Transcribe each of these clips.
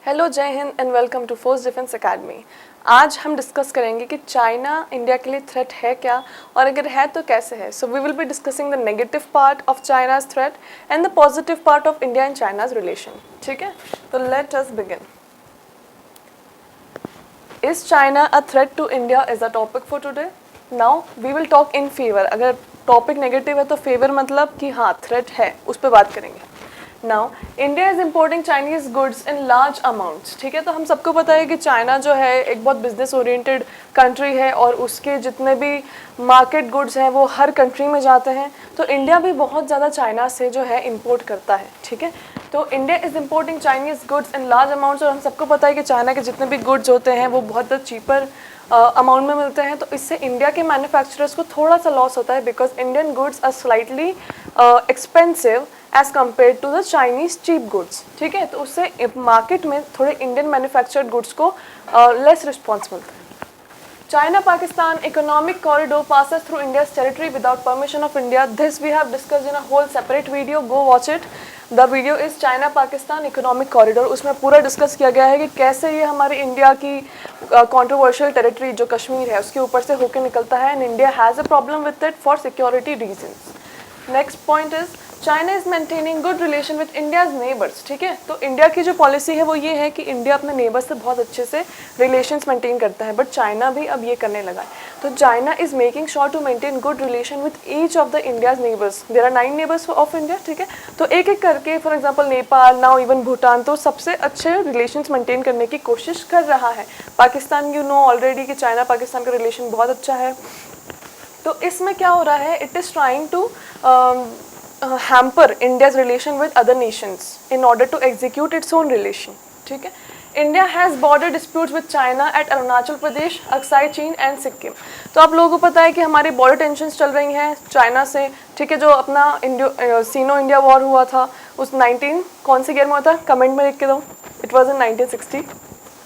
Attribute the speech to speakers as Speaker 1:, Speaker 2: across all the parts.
Speaker 1: Hello, जय हिंद and welcome to Force Defence Academy. आज हम डिस्कस करेंगे कि चाइना इंडिया के लिए थ्रेट है क्या, और अगर है तो कैसे है। So we will be discussing the negative part of China's threat and the positive part of India and China's relation. ठीक है, तो let us begin. Is China a threat to India is a topic for today. Now we will talk in favour. अगर topic negative है तो favour मतलब कि हाँ threat है, उस पर बात करेंगे। Now India is importing Chinese goods in large amounts. ठीक है, तो हम सबको पता है कि चाइना जो है एक बहुत बिजनेस ओरिएंटेड कंट्री है और उसके जितने भी मार्केट गुड्स हैं वो हर कंट्री में जाते हैं। तो इंडिया भी बहुत ज़्यादा चाइना से जो है इम्पोर्ट करता है। ठीक है, तो India is importing Chinese goods in large amounts. और हम सबको पता है कि चाइना के जितने भी गुड्स होते हैं वो बहुत चीपर अमाउंट में मिलते हैं। तो इससे इंडिया के मैन्युफैक्चरर्स को थोड़ा सा लॉस होता है, because Indian goods are slightly expensive as compared to the Chinese cheap goods. ठीक है, तो उससे मार्केट में थोड़े इंडियन मैन्युफैक्चर्ड गुड्स को लेस रिस्पॉन्स मिलता है। China Pakistan economic corridor passes through India's territory without permission of India. This we have discussed in a whole separate video. Go watch it. The video is China Pakistan economic corridor. उसमें पूरा discuss किया गया है कि कैसे ये हमारे India की कंट्रोवर्शियल टेरिटरी जो कश्मीर है उसके ऊपर से होकर निकलता है, and India has a problem with it for security reasons. Next point is China is maintaining good relation with India's neighbours. ठीक है, तो इंडिया की जो पॉलिसी है वो ये है कि इंडिया अपने नेबर्स से बहुत अच्छे से रिलेशंस मेंटेन करता है, बट चाइना भी अब ये करने लगा है। तो China is making sure to maintain good relation with each of the India's neighbours. There are 9 neighbours of India. ठीक है, तो एक एक करके for example Nepal, now even Bhutan, तो सबसे अच्छे रिलेशंस मेंटेन करने की कोशिश कर रहा है। पाकिस्तान, यू नो ऑलरेडी कि चाइना पाकिस्तान का रिलेशन बहुत अच्छा है। तो इसमें क्या हो रहा है, it is trying to hamper India's relation with other nations in order to execute its own relation. ठीक है, India has border disputes with China at Arunachal Pradesh, Aksai चीन एंड सिक्किम। तो आप लोगों को पता है कि हमारी बॉर्डर टेंशन्स चल रही हैं चाइना से। ठीक है, जो अपना सीनो इंडिया वॉर हुआ था उस 19 कौन सी ईयर में हुआ था, कमेंट में लिख के दो। It was in 1960।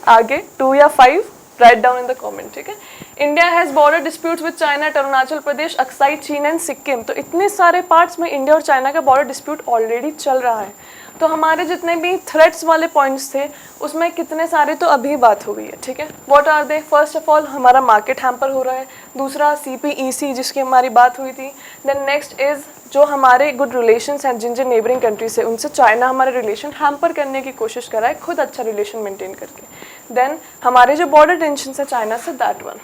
Speaker 1: आगे 2 या 5 write down in the comment. ठीक है, India has border disputes with China eight Arunachal Pradesh, Aksai चीन एंड सिक्किम। तो इतने सारे पार्ट्स में इंडिया और चाइना का बॉर्डर डिस्प्यूट ऑलरेडी चल रहा है। तो हमारे जितने भी थ्रेट्स वाले पॉइंट्स थे उसमें कितने सारे तो अभी बात हो गई है। ठीक है, what are they? First of all हमारा मार्केट हैम्पर हो रहा है। दूसरा CPEC जिसकी हमारी बात हुई थी। देन नेक्स्ट इज़ जो हमारे गुड रिलेशंस हैं जिन जिन नेबरिंग कंट्री से, उनसे चाइना हमारे रिलेशन हैम्पर करने की कोशिश कर रहा है खुद अच्छा रिलेशन मेंटेन करके। देन हमारे जो बॉर्डर टेंशन है चाइना से, दैट वन।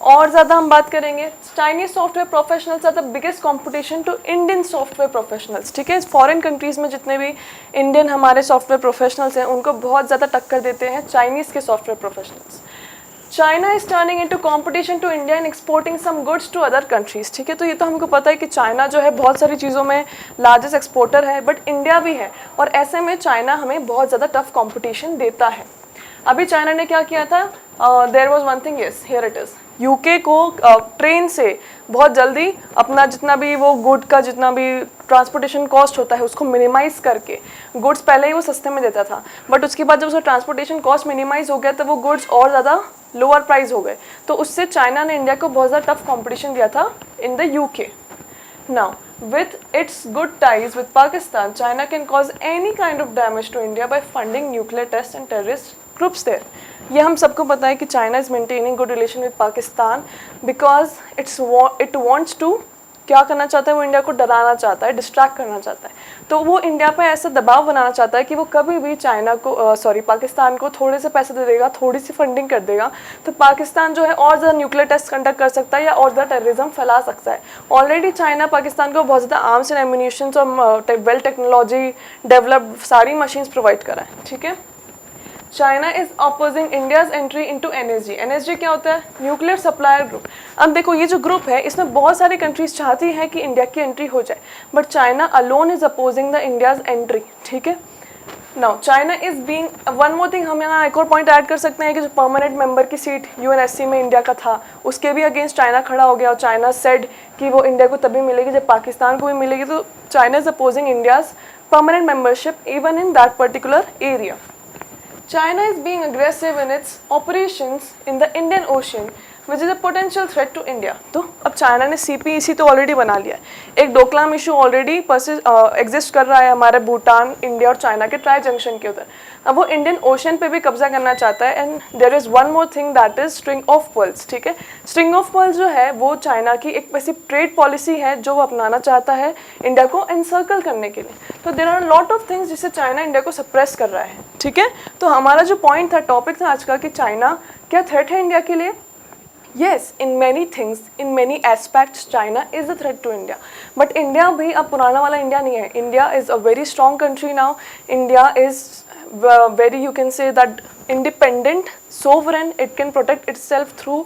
Speaker 1: और ज़्यादा हम बात करेंगे, Chinese software professionals are the biggest competition to Indian software professionals. ठीक है, फॉरेन कंट्रीज़ में जितने भी इंडियन हमारे सॉफ्टवेयर प्रोफेशनल्स हैं उनको बहुत ज़्यादा टक्कर देते हैं चाइनीज़ के software professionals. China is turning into competition to India in exporting some goods to other countries. ठीक है, तो ये तो हमको पता है कि चाइना जो है बहुत सारी चीज़ों में लार्जेस्ट एक्सपोर्टर है, बट इंडिया भी है, और ऐसे में चाइना हमें बहुत ज़्यादा टफ कंपटीशन देता है। अभी चाइना ने क्या किया था, there was one thing, yes here it is, UK को ट्रेन से बहुत जल्दी अपना जितना भी वो गुड का जितना भी ट्रांसपोर्टेशन कॉस्ट होता है उसको मिनिमाइज करके, गुड्स पहले ही वो सस्ते में देता था, बट उसके बाद जब उसका ट्रांसपोर्टेशन कॉस्ट मिनिमाइज हो गया तो वो गुड्स और ज़्यादा लोअर प्राइस हो गए। तो उससे चाइना ने इंडिया को बहुत ज़्यादा टफ कॉम्पिटिशन दिया था in the UK. Now, with its good ties with Pakistan, China can cause any kind of damage to India by funding nuclear tests and terrorist groups there. ये हम सबको पता है कि China is maintaining good relation with Pakistan because it wants to क्या करना चाहता है, वो इंडिया को डराना चाहता है, डिस्ट्रैक्ट करना चाहता है। तो वो इंडिया पे ऐसा दबाव बनाना चाहता है कि वो कभी भी चाइना को पाकिस्तान को थोड़े से पैसे दे देगा, थोड़ी सी फंडिंग कर देगा, तो पाकिस्तान जो है और ज़्यादा न्यूक्लियर टेस्ट कंडक्ट कर सकता है या और ज़्यादा टेररिज्म फैला सकता है। ऑलरेडी चाइना पाकिस्तान को बहुत ज़्यादा आर्म्स एंड एम्यूनिशंस और वेल टेक्नोलॉजी डेवलप्ड सारी मशीन्स प्रोवाइड करा है। ठीक है, China is opposing India's entry into NSG। NSG क्या होता है? Nuclear supplier group. अब देखो ये जो ग्रुप है इसमें बहुत सारी कंट्रीज चाहती हैं कि इंडिया की एंट्री हो जाए, but China alone is opposing the India's entry. ठीक है, now China is being, one more thing हम यहाँ एक और पॉइंट ऐड कर सकते हैं कि जो परमानेंट मेंबर की सीट UNSC में इंडिया का था उसके भी अगेंस्ट चाइना खड़ा हो गया, और चाइना सेड कि वो इंडिया को तभी मिलेगी जब पाकिस्तान को भी मिलेगी। तो China is opposing India's permanent membership even in that particular area. China is being aggressive in its operations in the Indian Ocean which is a potential threat to India. तो अब चाइना ने CPEC तो already बना लिया है, एक Doklam issue already exist कर रहा है हमारे भूटान, इंडिया और चाइना के ट्राई जंक्शन के उधर। अब वो इंडियन ओशन पे भी कब्जा करना चाहता है, and there is one more thing that is string of pearls. ठीक है, स्ट्रिंग ऑफ पर्ल्स जो है वो चाइना की एक वैसी ट्रेड पॉलिसी है जो वो अपनाना चाहता है इंडिया को एनसर्कल करने के लिए। तो there are lot of things जिससे चाइना इंडिया को सप्रेस कर रहा है। ठीक है, तो हमारा जो पॉइंट था, टॉपिक था आज का कि चाइना क्या थ्रेट है इंडिया के लिए। Yes, in many things, in many aspects, China is a threat to India. But India भी अब पुराना वाला इंडिया नहीं है. India is a very strong country now. India is very, you can say that, independent, sovereign. It can protect itself through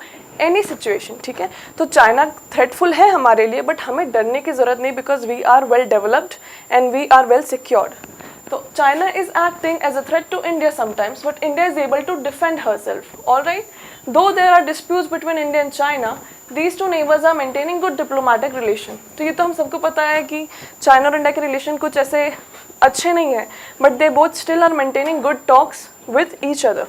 Speaker 1: any situation. ठीक है, तो China थ्रेटफुल है हमारे लिए, बट हमें डरने की ज़रूरत नहीं, because we are well developed and we are well secured. So China is acting as a threat to India sometimes, but India is able to defend herself. All right. Though there are disputes between India and China, these two neighbors are maintaining good diplomatic relation. तो ये तो हम सबको पता है कि China और India के रिलेशन कुछ ऐसे अच्छे नहीं है, but they both still are maintaining good talks with each other.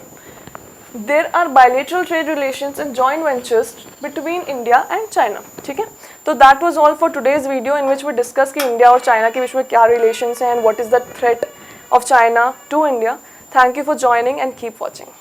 Speaker 1: There are bilateral trade relations and joint ventures between India and China. ठीक है, तो that was all for today's video in which we discuss कि India और China के बीच में क्या relations हैं and what is the threat of China to India. Thank you for joining and keep watching.